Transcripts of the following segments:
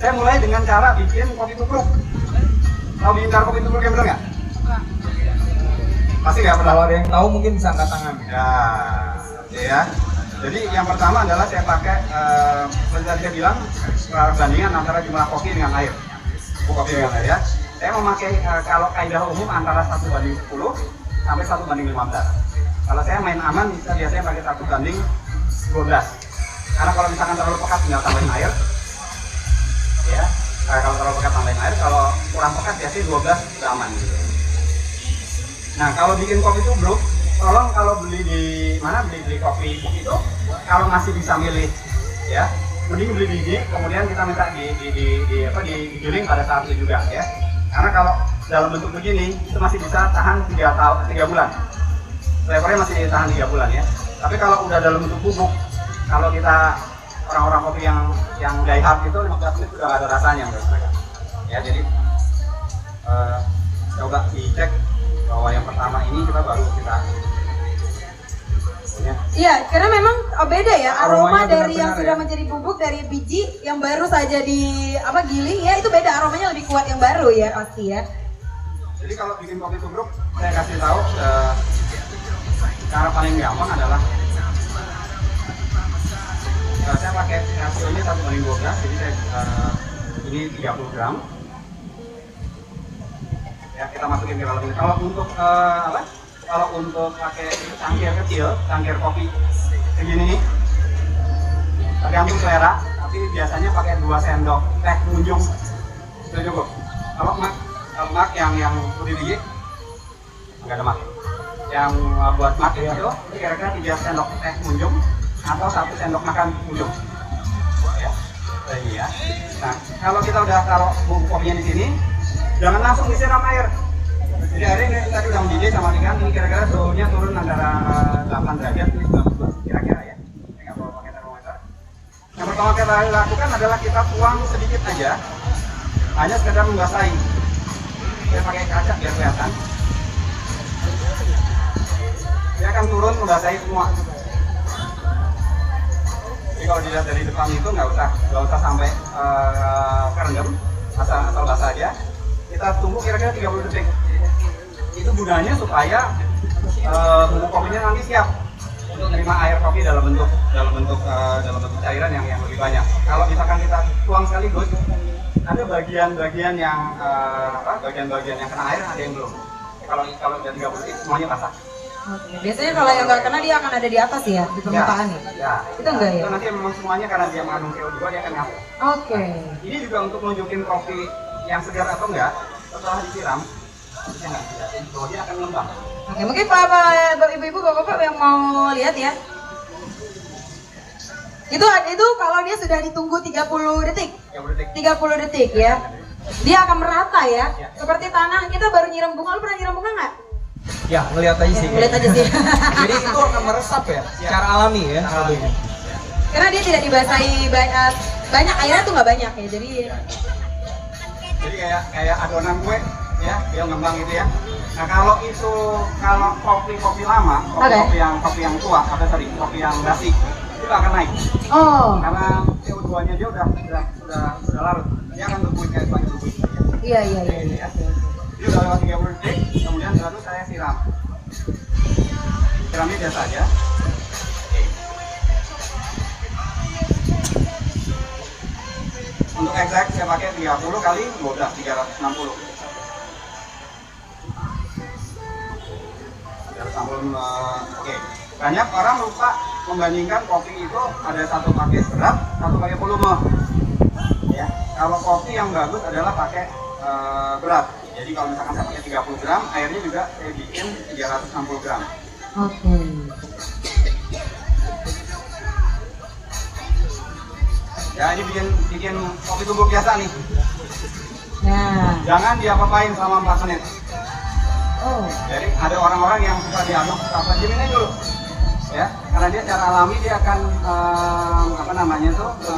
Saya mulai dengan cara bikin kopi tubruk. Tahu bikin cara kopi tubruk yang benar nggak? Pasti nggak pernah. Kalau ada yang tahu mungkin bisa angkat tangan. Ya, oke ya. Jadi yang pertama adalah saya pakai seperti tadi saya bilang perbandingan antara jumlah kopi dengan air. Kopi dengan air ya. Saya memakai kalau kaidah umum antara 1:10 sampai 1:15. Kalau saya main aman bisa biasanya pakai 1:12. Karena kalau misalkan terlalu pekat tinggal tambahin air. Ya. Kalau terlalu pekat tambahin air, kalau kurang pekat biasanya 12 sudah aman gitu. Nah, kalau bikin kopi tubruk, tolong kalau beli di mana beli kopi itu, kalau masih bisa milih, ya, mending beli biji, kemudian kita minta digiling pada saat itu juga, ya. Karena kalau dalam bentuk begini, itu masih bisa tahan 3 bulan. Flavornya masih tahan 3 bulan ya. Tapi kalau udah dalam bentuk bubuk, kalau kita orang-orang kopi yang die hard itu 15 menit sudah nggak ada rasanya menurut mereka. Ya, jadi coba dicek bahwa yang pertama ini kita baru kita iya, karena memang beda ya aroma dari yang sudah ya. menjadi bubuk dari biji yang baru saja di giling ya, itu beda, aromanya lebih kuat yang baru ya pasti ya. Jadi kalau bikin kopi tubruk saya kasih tahu cara paling gampang adalah saya pakai rasionya 1:12, jadi saya ini 30 gram. Ya, kita masukin ke dalam ini. Kalau untuk kalau untuk pakai cangkir kecil, cangkir kopi segini nih, tergantung selera, tapi biasanya pakai 2 sendok teh munjung sudah cukup. Kalau mak yang putih biji nggak ada mak. Yang buat mak itu kira-kira 3 sendok teh munjung atau 1 sendok makan munjung. Ya, ini ya. Nah, kalau kita udah taruh bubuk kopinya di sini, jangan langsung disiram air. Jadi airnya tadi udah mendidih sama ikan, ini kira-kira suhunya turun antara 8 derajat, ini 90 kira-kira ya. Saya nggak perlu pakai termometer. Yang pertama kita lakukan adalah kita tuang sedikit aja, hanya sekedar membasahi. Saya pakai kaca biar kelihatan. Dia akan turun membasahi semua. Jadi kalau dilihat dari depan itu nggak usah sampai kerendam, asal basah aja. Kita tunggu kira-kira 30 detik. Itu gunanya supaya bubuk kopinya nanti siap untuk menerima air kopi dalam bentuk cairan yang lebih banyak. Kalau misalkan kita tuang sekaligus, ada bagian-bagian yang bagian-bagian yang kena air, ada yang belum. Kalau udah 30 detik semuanya basah. Oke. Biasanya kalau yang nggak kena dia akan ada di atas ya, di permukaan ya? Ya. Itu enggak ya? Itu nanti memang semuanya karena dia mengandung CO2 dia akan ngapu. Oke. Ini juga untuk nunjukin kopi yang segar atau enggak setelah disiram, dia akan ngembang. Oke, mungkin Bapak Ibu-ibu, Bapak-bapak yang mau lihat ya. Itu kalau dia sudah ditunggu 30 detik. 30 detik ya. Dia akan merata ya. Seperti tanah kita baru nyiram bunga. Lu pernah nyiram bunga nggak? Ya, ngelihat aja sih. Lihat aja sih. Jadi itu akan meresap ya, secara alami ya. Karena dia tidak dibasahi banyak airnya tuh nggak banyak ya. Jadi kayak adonan kue ya, dia ngembang gitu ya. Nah, kalau kopi lama, kopi yang tua atau kopi yang basi itu akan naik. Oh. Karena CO2-nya dia udah larut. Dia akan berbuih kayak lagi berbuih. Iya. Ya. Jadi udah lewat 30 detik, kemudian baru saya siram. Siramnya biasa aja. Untuk exact saya pakai 30 kali 12, 360. 360, oke. Banyak orang lupa membandingkan kopi itu ada satu pakai berat, satu pakai volume. Ya, kalau kopi yang bagus adalah pakai berat. Jadi kalau misalkan saya pakai 30 gram, airnya juga saya bikin 360 gram. Oke. Ya, ini bikin kopi tubruk biasa nih. Nah. Jangan diapa-apain selama 4 menit. Oh. Jadi ada orang-orang yang suka diaduk, diamin dulu. Ya, karena dia secara alami dia akan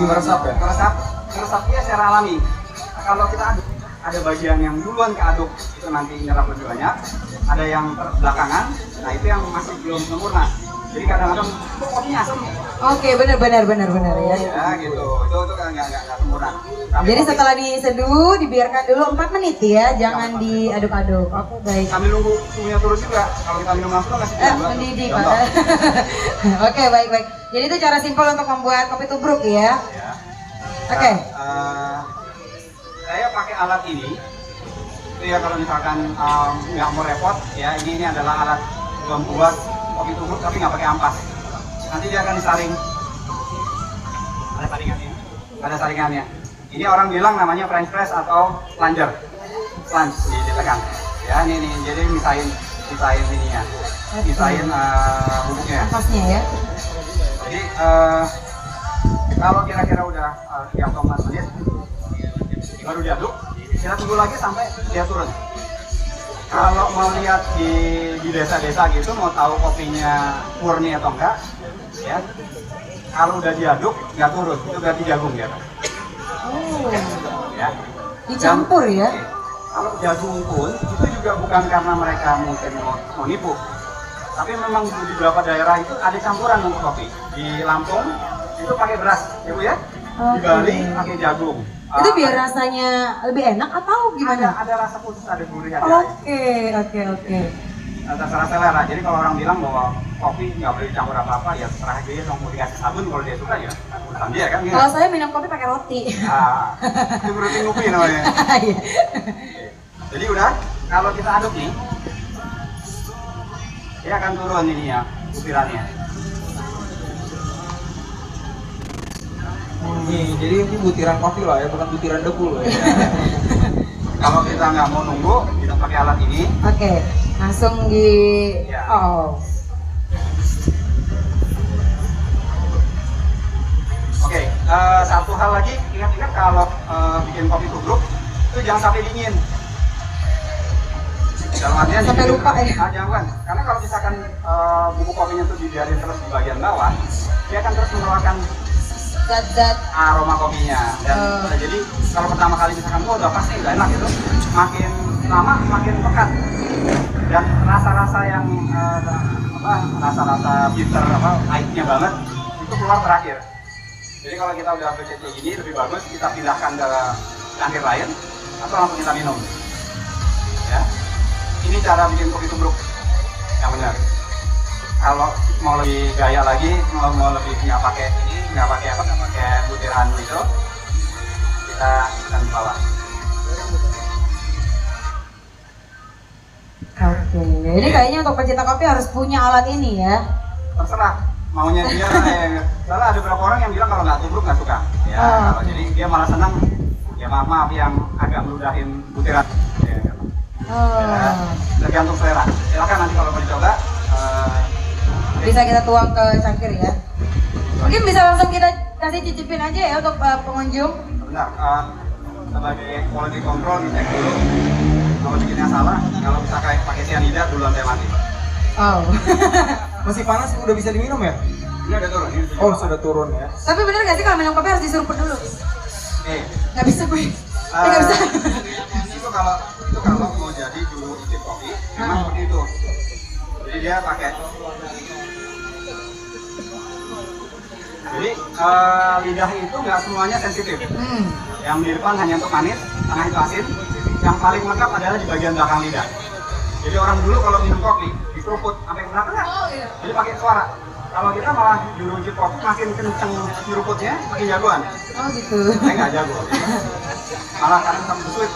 meresap ya? Meresapnya secara alami. Nah, kalau kita aduk, ada bagian yang duluan keaduk itu nanti nyerap lebih banyak, ada yang belakangan, nah itu yang masih belum sempurna. Jadi kadang-kadang kok kopinya asam. Oke, benar ya. Ya gitu, itu kan nggak sempurna. Jadi setelah diseduh, dibiarkan dulu 4 menit ya, jangan diaduk-aduk. Oke, baik. Sambil nunggu suhunya turun juga. Kalau kita minum langsung nggak sih? Mendidih Pak. Oke, baik. Jadi itu cara simpel untuk membuat kopi tubruk ya. Ya. Oke. Saya pakai alat ini. Itu ya kalau misalkan nggak mau repot, ya ini adalah alat membuat kopi tubruk tapi nggak pakai ampas. Nanti dia akan disaring. Ada saringannya. Ada saringannya. Ini orang bilang namanya French press atau plunger. Plunge ditekan. Ya ini jadi misahin ininya. Misahin bubuknya. Ampasnya ya. Jadi kalau kira-kira udah 3-4 menit baru diaduk, kita tunggu lagi sampai dia turun. Kalau mau lihat di desa-desa gitu, mau tahu kopinya murni atau enggak, ya. Kalau udah diaduk nggak turun, itu berarti jagung ya. Oh. Ya. Dicampur ya. Kalau jagung pun itu juga bukan karena mereka mungkin mau nipu, tapi memang di beberapa daerah itu ada campuran untuk kopi. Di Lampung itu pakai beras, ya Bu ya. Di Bali pakai jagung. Itu biar rasanya lebih enak atau gimana? Ada rasa khusus, ada gurih, ada Oke. terserah selera. Jadi kalau orang bilang bahwa kopi nggak boleh dicampur apa-apa, ya terserah dia dong, mau dikasih sabun kalau dia suka ya urusan dia kan. Kalau saya minum kopi pakai roti. Itu berarti ngopi namanya. Iya. Jadi udah, kalau kita aduk nih, dia akan turun ini ya butirannya. Nih, jadi ini butiran kopi lah ya, bukan butiran debu loh ya. Kalau kita nggak mau nunggu, kita pakai alat ini. Oke, langsung di Ya. Oke, satu hal lagi, ingat-ingat kalau bikin kopi tubruk itu jangan sampai dingin. Dalam artian Sampai lupa ya? Jangan, karena kalau misalkan bubuk kopinya itu dibiarin terus di bagian bawah, dia akan terus mengeluarkan zat-zat aroma kopinya. Dan jadi kalau pertama kali misalkan udah pasti nggak enak itu, makin lama makin pekat. Dan rasa-rasa yang rasa-rasa bitter pahitnya banget itu keluar terakhir. Jadi kalau kita udah becet kayak gini lebih bagus kita pindahkan ke cangkir lain atau langsung kita minum. Ya. Ini cara bikin kopi tubruk yang benar. Kalau mau lebih gaya lagi, mau lebih nggak pakai ini, nggak pakai butiran itu, kita akan bawa. Oke, ini kayaknya untuk pecinta kopi harus punya alat ini ya. Terserah maunya dia. Soalnya ada beberapa orang yang bilang kalau nggak tubruk nggak suka. Ya, kalau jadi dia malah senang. Ya maaf yang agak meludahin butiran. Ya, tergantung selera. Silakan nanti kalau mau dicoba. Bisa kita tuang ke cangkir ya. Mungkin bisa langsung kita kasih cicipin aja ya untuk pengunjung. Bentar, sebagai quality control dicek dulu. Kalau bikinnya salah, kalau bisa kayak pakai cyanida duluan saya mati. Oh. Masih panas udah bisa diminum ya? Ini udah turun. Ini Oh, sudah turun ya. Tapi bener gak sih kalau minum kopi harus diseruput dulu? Nggak bisa gue. Nggak bisa. Itu kalau mau jadi juru icip kopi, memang seperti itu. Jadi dia pakai. Jadi lidah itu nggak semuanya sensitif. Yang di depan hanya untuk manis, tengah itu asin. Yang paling lengkap adalah di bagian belakang lidah. Jadi orang dulu kalau minum kopi diseruput sampai ke belakang, jadi pakai suara. Kalau kita malah juru icip kopi makin kenceng nyeruputnya, makin jagoan. Oh gitu. Saya nggak jago. Malah kadang sampai sulit.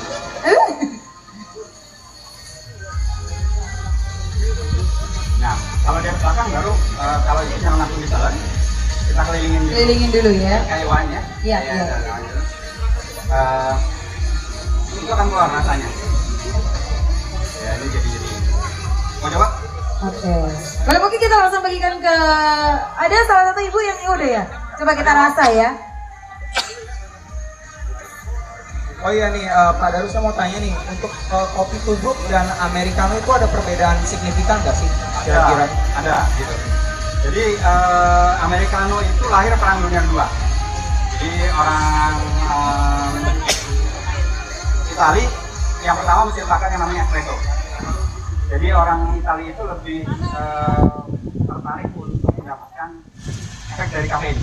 Nah, kalau dia ke belakang baru kalau ini jangan langsung ditelan, kita kelilingin dulu. Kelilingin dulu ya. Kayak wine ya. Iya. Itu akan keluar rasanya. Ya, ini jadi. Mau coba? Oke. Kalau mungkin kita langsung bagikan ke ada salah satu ibu yang udah ya. Coba kita rasa ya. Oh iya nih, Pak Darus saya mau tanya nih, untuk kopi tubruk dan americano itu ada perbedaan signifikan nggak sih kira-kira? Ada, gitu. Jadi americano itu lahir Perang Dunia II. Jadi orang Itali yang pertama menciptakan yang namanya espresso. Jadi orang Itali itu lebih tertarik untuk mendapatkan efek dari kafein.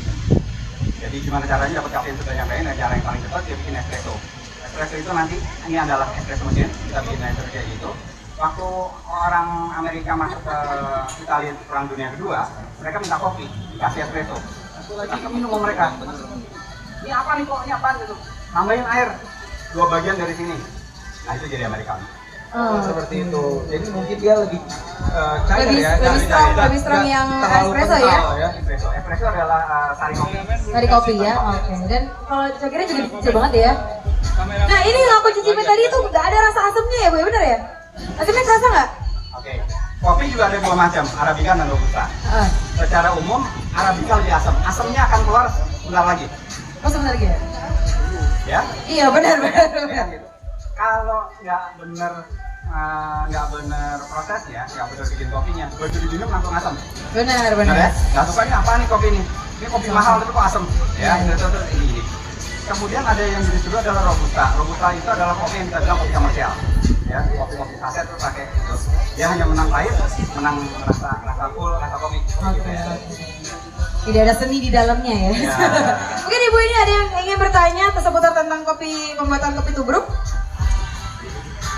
Jadi gimana caranya dapat kafein sebanyak banyak? Cara yang paling cepat dia bikin espresso. Espresso itu nanti ini adalah espresso mesin, kita bikin espresso kayak gitu. Waktu orang Amerika masuk ke Italia Perang Dunia Kedua, mereka minta kopi, dikasih espresso. Itu lagi minum sama mereka. Ini apa nih kok? Ini apa gitu? Tambahin air 2 bagian dari sini. Nah itu jadi Americano. Seperti itu. Jadi mungkin dia lebih cair Lebih- ya. lebih strong yang espresso ya? Espresso, espresso adalah sari kopi. Dari kopi ya, oke. Dan kalau cokirnya juga kecil banget ya. Nah ini yang aku cicipin tadi itu nggak ada rasa asamnya ya Bu, ya bener ya? Asamnya kerasa nggak? Oke. Kopi juga ada 2 macam, Arabica dan Robusta. Secara umum Arabica lebih asam. Asamnya akan keluar sebentar lagi. Oh sebentar lagi ya? Ya. Iya benar. Ya, gitu. Kalau nggak bener prosesnya, nggak bener bikin kopinya, begitu diminum langsung asam. Benar. Benar ya? Nggak suka ini apa nih kopi ini? Ini kopi mahal tapi kok asam. Ya, itu ini. Kemudian ada yang jenis kedua adalah Robusta. Robusta itu adalah kopi yang kita bilang kopi komersial. Ya, kopi saset terus pakai itu. Dia hanya menang pahit, menang rasa full, rasa kopi. Gitu ya. Tidak ada seni di dalamnya ya. Ya. Mungkin Ibu ini ada yang ingin bertanya seputar tentang pembuatan kopi tubruk?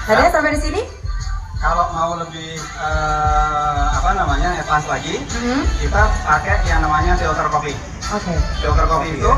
Ada sampai di sini? Kalau mau lebih advance lagi, kita pakai yang namanya filter kopi. Oke. Filter kopi itu